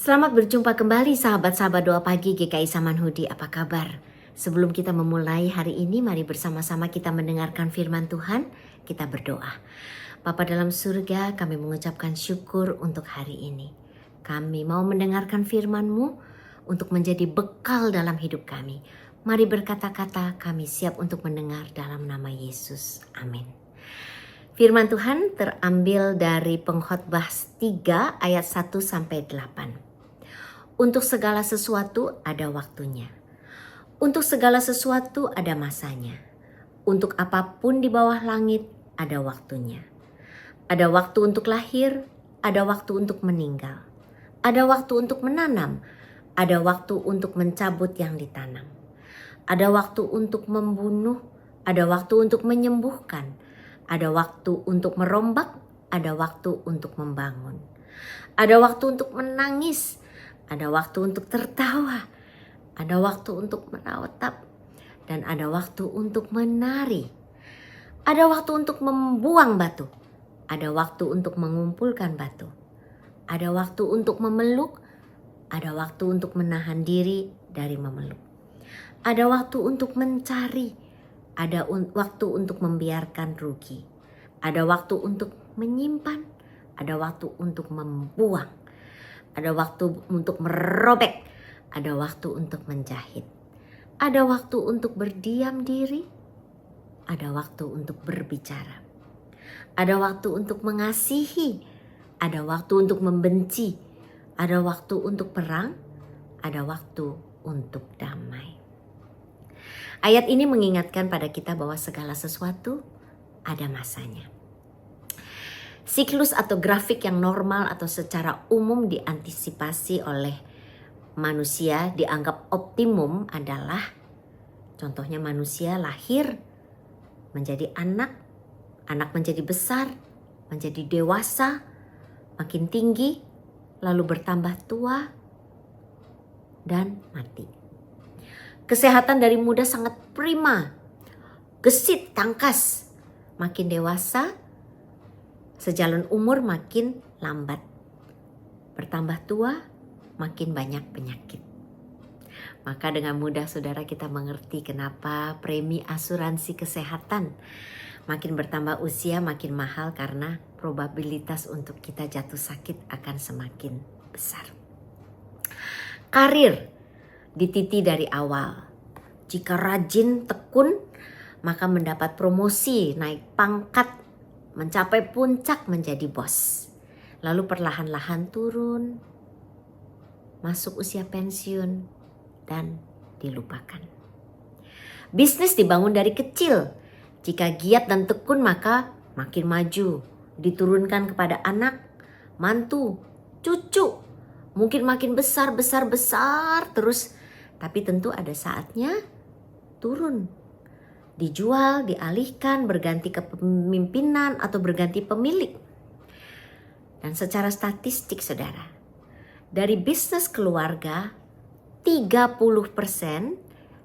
Selamat berjumpa kembali sahabat-sahabat doa pagi GKI Samanhudi, apa kabar? Sebelum kita memulai hari ini, mari bersama-sama kita mendengarkan firman Tuhan, kita berdoa. Bapa dalam surga, kami mengucapkan syukur untuk hari ini. Kami mau mendengarkan firman-Mu untuk menjadi bekal dalam hidup kami. Mari berkata-kata, kami siap untuk mendengar dalam nama Yesus. Amin. Firman Tuhan terambil dari Pengkhotbah 3 ayat 1-8. Untuk segala sesuatu ada waktunya. Untuk segala sesuatu ada masanya. Untuk apapun di bawah langit ada waktunya. Ada waktu untuk lahir, ada waktu untuk meninggal. Ada waktu untuk menanam, ada waktu untuk mencabut yang ditanam. Ada waktu untuk membunuh, ada waktu untuk menyembuhkan. Ada waktu untuk merombak, ada waktu untuk membangun. Ada waktu untuk menangis, ada waktu untuk tertawa, ada waktu untuk menatap, dan ada waktu untuk menari. Ada waktu untuk membuang batu, ada waktu untuk mengumpulkan batu. Ada waktu untuk memeluk, ada waktu untuk menahan diri dari memeluk. Ada waktu untuk mencari, ada waktu untuk membiarkan rugi. Ada waktu untuk menyimpan, ada waktu untuk membuang. Ada waktu untuk merobek, ada waktu untuk menjahit. Ada waktu untuk berdiam diri, ada waktu untuk berbicara. Ada waktu untuk mengasihi, ada waktu untuk membenci. Ada waktu untuk perang, ada waktu untuk damai. Ayat ini mengingatkan pada kita bahwa segala sesuatu ada masanya. Siklus atau grafik yang normal atau secara umum diantisipasi oleh manusia dianggap optimum adalah contohnya manusia lahir menjadi anak, anak menjadi besar, menjadi dewasa, makin tinggi, lalu bertambah tua dan mati. Kesehatan dari muda sangat prima, gesit, tangkas, makin dewasa, sejalan umur makin lambat. Bertambah tua, makin banyak penyakit. Maka dengan mudah saudara kita mengerti kenapa premi asuransi kesehatan makin bertambah usia makin mahal, karena probabilitas untuk kita jatuh sakit akan semakin besar. Karir dititi dari awal. Jika rajin tekun, maka mendapat promosi, naik pangkat, mencapai puncak menjadi bos. Lalu perlahan-lahan turun, masuk usia pensiun, dan dilupakan. Bisnis dibangun dari kecil. Jika giat dan tekun maka makin maju. Diturunkan kepada anak, mantu, cucu. Mungkin makin besar terus. Tapi tentu ada saatnya turun. Dijual, dialihkan, berganti kepemimpinan atau berganti pemilik. Dan secara statistik saudara, dari bisnis keluarga 30%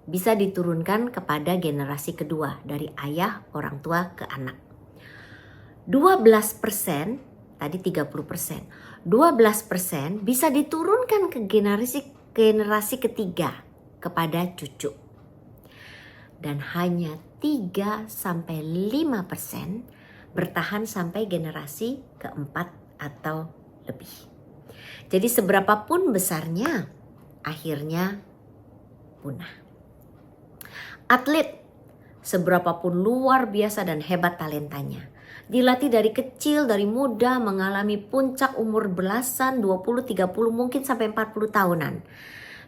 bisa diturunkan kepada generasi kedua, dari ayah, orang tua ke anak. 12%, tadi 30%, 12% bisa diturunkan ke generasi ketiga, kepada cucu. Dan hanya 3-5% bertahan sampai generasi keempat atau lebih. Jadi seberapapun besarnya, akhirnya punah. Atlet, seberapapun luar biasa dan hebat talentanya, dilatih dari kecil, dari muda, mengalami puncak umur belasan, 20, 30, mungkin sampai 40 tahunan.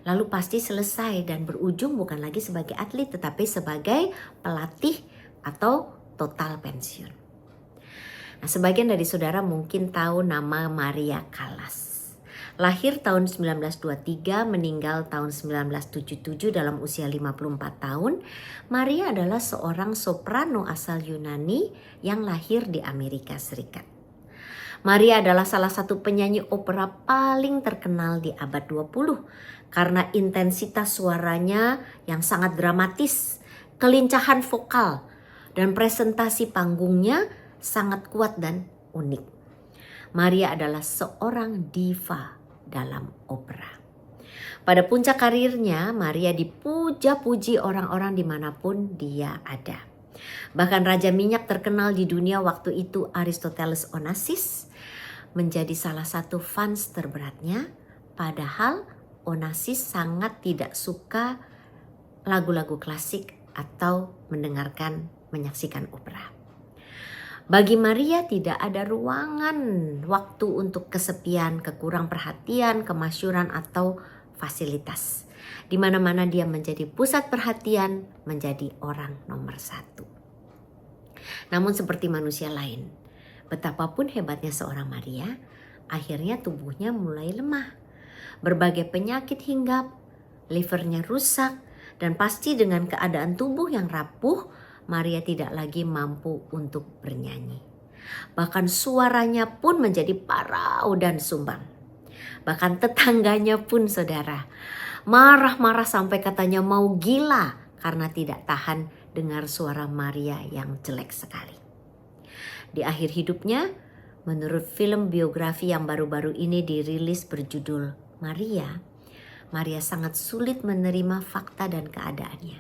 Lalu pasti selesai dan berujung bukan lagi sebagai atlet tetapi sebagai pelatih atau total pensiun. Nah, sebagian dari saudara mungkin tahu nama Maria Callas. Lahir tahun 1923, meninggal tahun 1977 dalam usia 54 tahun. Maria adalah seorang soprano asal Yunani yang lahir di Amerika Serikat. Maria adalah salah satu penyanyi opera paling terkenal di abad 20 karena intensitas suaranya yang sangat dramatis, kelincahan vokal, dan presentasi panggungnya sangat kuat dan unik. Maria adalah seorang diva dalam opera. Pada puncak karirnya, Maria dipuja-puji orang-orang dimanapun dia ada. Bahkan Raja Minyak terkenal di dunia waktu itu, Aristoteles Onassis, menjadi salah satu fans terberatnya. Padahal Onassis sangat tidak suka lagu-lagu klasik atau menyaksikan opera. Bagi Maria tidak ada ruangan waktu untuk kesepian, kekurang perhatian, kemasyuran atau fasilitas. Di mana-mana dia menjadi pusat perhatian, menjadi orang nomor satu. Namun seperti manusia lain, betapapun hebatnya seorang Maria, akhirnya tubuhnya mulai lemah. Berbagai penyakit hinggap, livernya rusak, dan pasti dengan keadaan tubuh yang rapuh, Maria tidak lagi mampu untuk bernyanyi. Bahkan suaranya pun menjadi parau dan sumbang. Bahkan tetangganya pun, saudara, marah-marah sampai katanya mau gila karena tidak tahan dengar suara Maria yang jelek sekali. Di akhir hidupnya, menurut film biografi yang baru-baru ini dirilis berjudul Maria, Maria sangat sulit menerima fakta dan keadaannya.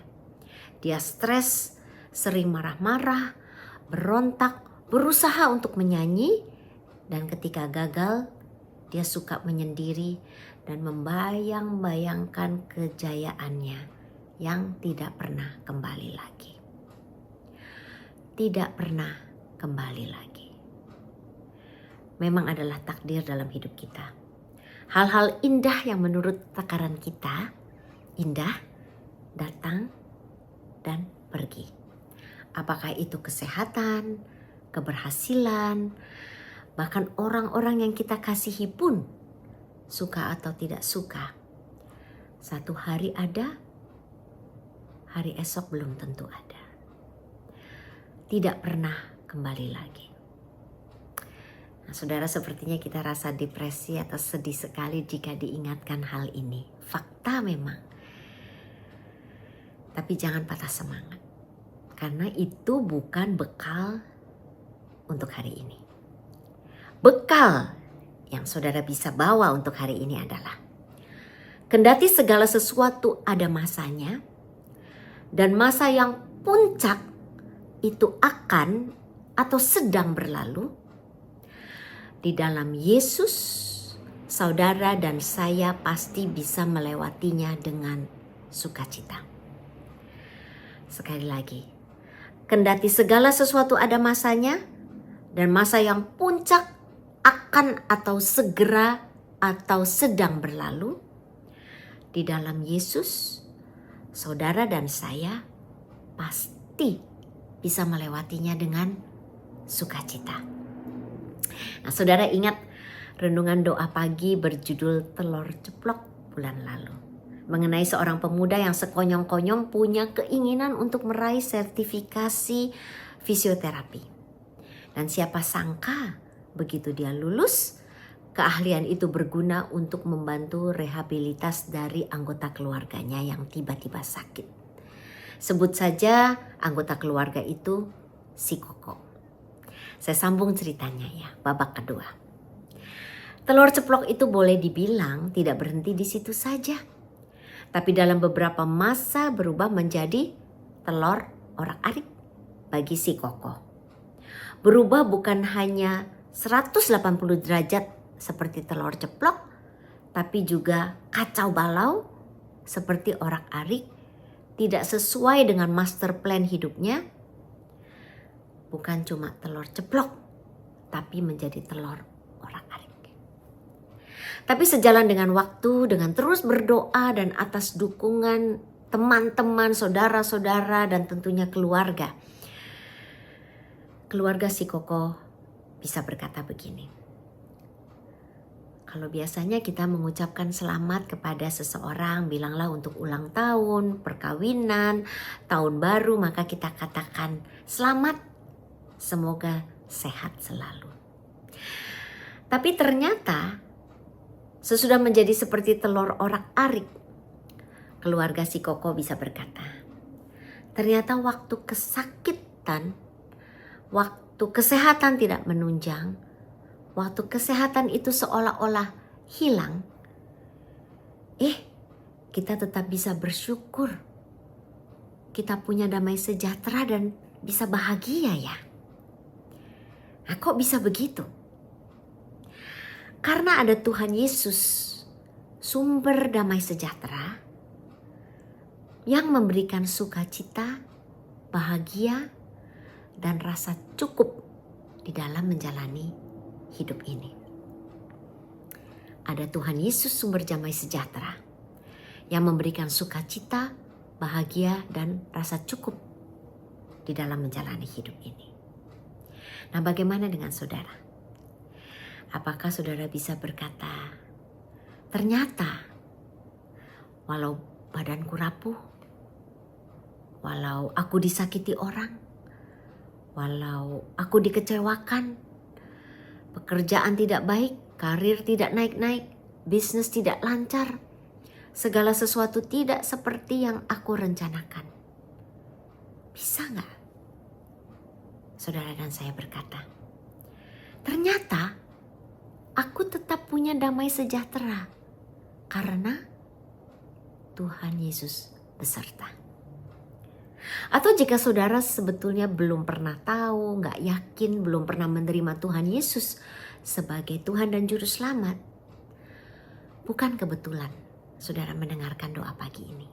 Dia stres, sering marah-marah, berontak, berusaha untuk menyanyi, dan ketika gagal, dia suka menyendiri dan membayang-bayangkan kejayaannya yang tidak pernah kembali lagi. Tidak pernah kembali lagi. Memang adalah takdir dalam hidup kita. Hal-hal indah yang menurut takaran kita indah datang dan pergi. Apakah itu kesehatan, keberhasilan, bahkan orang-orang yang kita kasihi pun, suka atau tidak suka, satu hari ada, hari esok belum tentu ada. Tidak pernah kembali lagi. Nah, saudara, sepertinya kita rasa depresi atau sedih sekali jika diingatkan hal ini. Fakta memang. Tapi jangan patah semangat. Karena itu bukan bekal untuk hari ini. Bekal yang saudara bisa bawa untuk hari ini adalah, kendati segala sesuatu ada masanya, dan masa yang puncak itu akan atau sedang berlalu, di dalam Yesus, saudara dan saya pasti bisa melewatinya dengan sukacita. Sekali lagi, kendati segala sesuatu ada masanya, dan masa yang puncak akan atau segera atau sedang berlalu, di dalam Yesus, saudara dan saya pasti bisa melewatinya dengan sukacita. Nah, saudara ingat renungan doa pagi berjudul Telur Ceplok bulan lalu, mengenai seorang pemuda yang sekonyong-konyong punya keinginan untuk meraih sertifikasi fisioterapi. Dan siapa sangka begitu dia lulus, keahlian itu berguna untuk membantu rehabilitas dari anggota keluarganya yang tiba-tiba sakit. Sebut saja anggota keluarga itu si Koko. Saya sambung ceritanya ya, babak kedua. Telur ceplok itu boleh dibilang tidak berhenti di situ saja. Tapi dalam beberapa masa berubah menjadi telur orak-arik bagi si Koko. Berubah bukan hanya 180 derajat seperti telur ceplok, tapi juga kacau balau seperti orak-arik, tidak sesuai dengan master plan hidupnya. Bukan cuma telur ceplok, tapi menjadi telur orak-arik. Tapi sejalan dengan waktu, dengan terus berdoa dan atas dukungan teman-teman, saudara-saudara, dan tentunya keluarga, si Koko bisa berkata begini. Kalau biasanya kita mengucapkan selamat kepada seseorang, bilanglah untuk ulang tahun, perkawinan, tahun baru, maka kita katakan selamat, semoga sehat selalu. Tapi ternyata sesudah menjadi seperti telur orak-arik, keluarga si Koko bisa berkata, ternyata waktu kesakitan, waktu kesehatan tidak menunjang, waktu kesehatan itu seolah-olah hilang, kita tetap bisa bersyukur. Kita punya damai sejahtera dan bisa bahagia ya. Nah, kok bisa begitu? Karena ada Tuhan Yesus, sumber damai sejahtera, yang memberikan sukacita, bahagia, dan rasa cukup di dalam menjalani hidup ini. Ada Tuhan Yesus, sumber damai sejahtera, yang memberikan sukacita, bahagia, dan rasa cukup di dalam menjalani hidup ini. Nah, bagaimana dengan saudara? Apakah saudara bisa berkata, ternyata walau badanku rapuh, walau aku disakiti orang, walau aku dikecewakan, pekerjaan tidak baik, karir tidak naik-naik, bisnis tidak lancar, segala sesuatu tidak seperti yang aku rencanakan. Bisa nggak? Saudara dan saya berkata, ternyata aku tetap punya damai sejahtera karena Tuhan Yesus beserta. Atau jika saudara sebetulnya belum pernah tahu, nggak yakin, belum pernah menerima Tuhan Yesus sebagai Tuhan dan Juru Selamat, bukan kebetulan saudara mendengarkan doa pagi ini.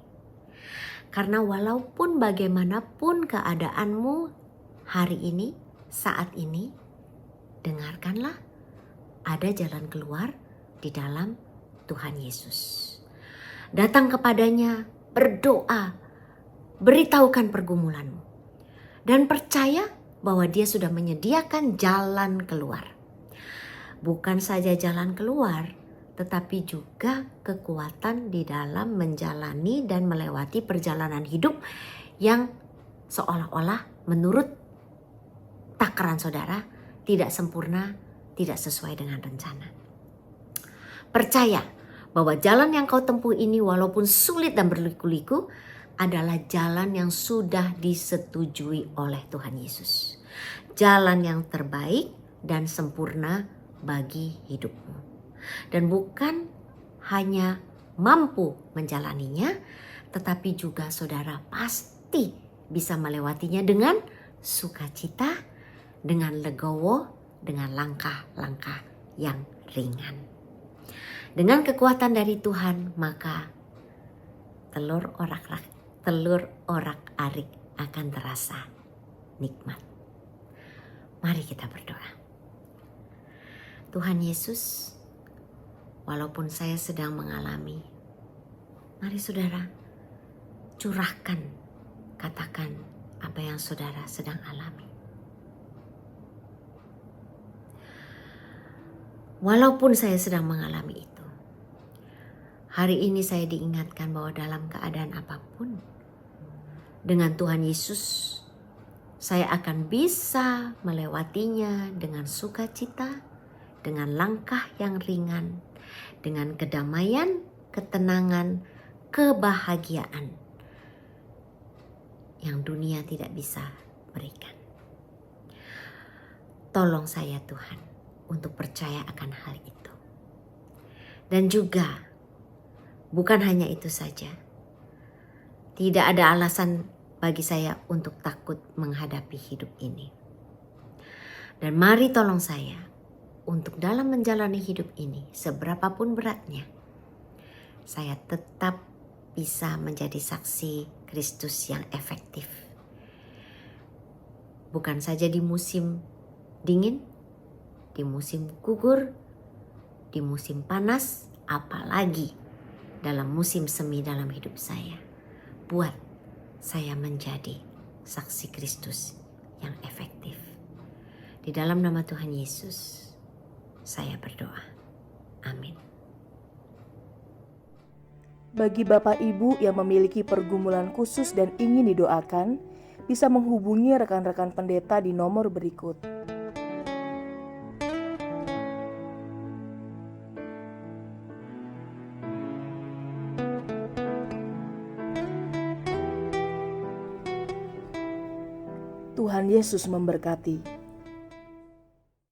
Karena walaupun bagaimanapun keadaanmu hari ini, saat ini, dengarkanlah, ada jalan keluar di dalam Tuhan Yesus. Datang kepadanya, berdoa, beritahukan pergumulanmu, dan percaya bahwa Dia sudah menyediakan jalan keluar. Bukan saja jalan keluar, tetapi juga kekuatan di dalam menjalani dan melewati perjalanan hidup yang seolah-olah menurut takaran saudara tidak sempurna, tidak sesuai dengan rencana. Percaya bahwa jalan yang kau tempuh ini walaupun sulit dan berliku-liku adalah jalan yang sudah disetujui oleh Tuhan Yesus. Jalan yang terbaik dan sempurna bagi hidupmu. Dan bukan hanya mampu menjalaninya, tetapi juga saudara pasti bisa melewatinya dengan sukacita, dengan legowo, dengan langkah-langkah yang ringan. Dengan kekuatan dari Tuhan, maka telur orak-arik akan terasa nikmat. Mari kita berdoa. Tuhan Yesus, walaupun saya sedang mengalami, mari saudara curahkan, katakan apa yang saudara sedang alami. Walaupun saya sedang mengalami itu, hari ini saya diingatkan bahwa dalam keadaan apapun, dengan Tuhan Yesus, saya akan bisa melewatinya dengan sukacita, dengan langkah yang ringan, dengan kedamaian, ketenangan, kebahagiaan yang dunia tidak bisa berikan. Tolong saya Tuhan untuk percaya akan hal itu. Dan juga bukan hanya itu saja. Tidak ada alasan bagi saya untuk takut menghadapi hidup ini. Dan mari tolong saya untuk dalam menjalani hidup ini, seberapapun beratnya, saya tetap bisa menjadi saksi Kristus yang efektif. Bukan saja di musim dingin, di musim gugur, di musim panas, apalagi dalam musim semi dalam hidup saya. Buat saya menjadi saksi Kristus yang efektif. Di dalam nama Tuhan Yesus, saya berdoa. Amin. Bagi Bapak Ibu yang memiliki pergumulan khusus dan ingin didoakan, bisa menghubungi rekan-rekan pendeta di nomor berikut. Tuhan Yesus memberkati.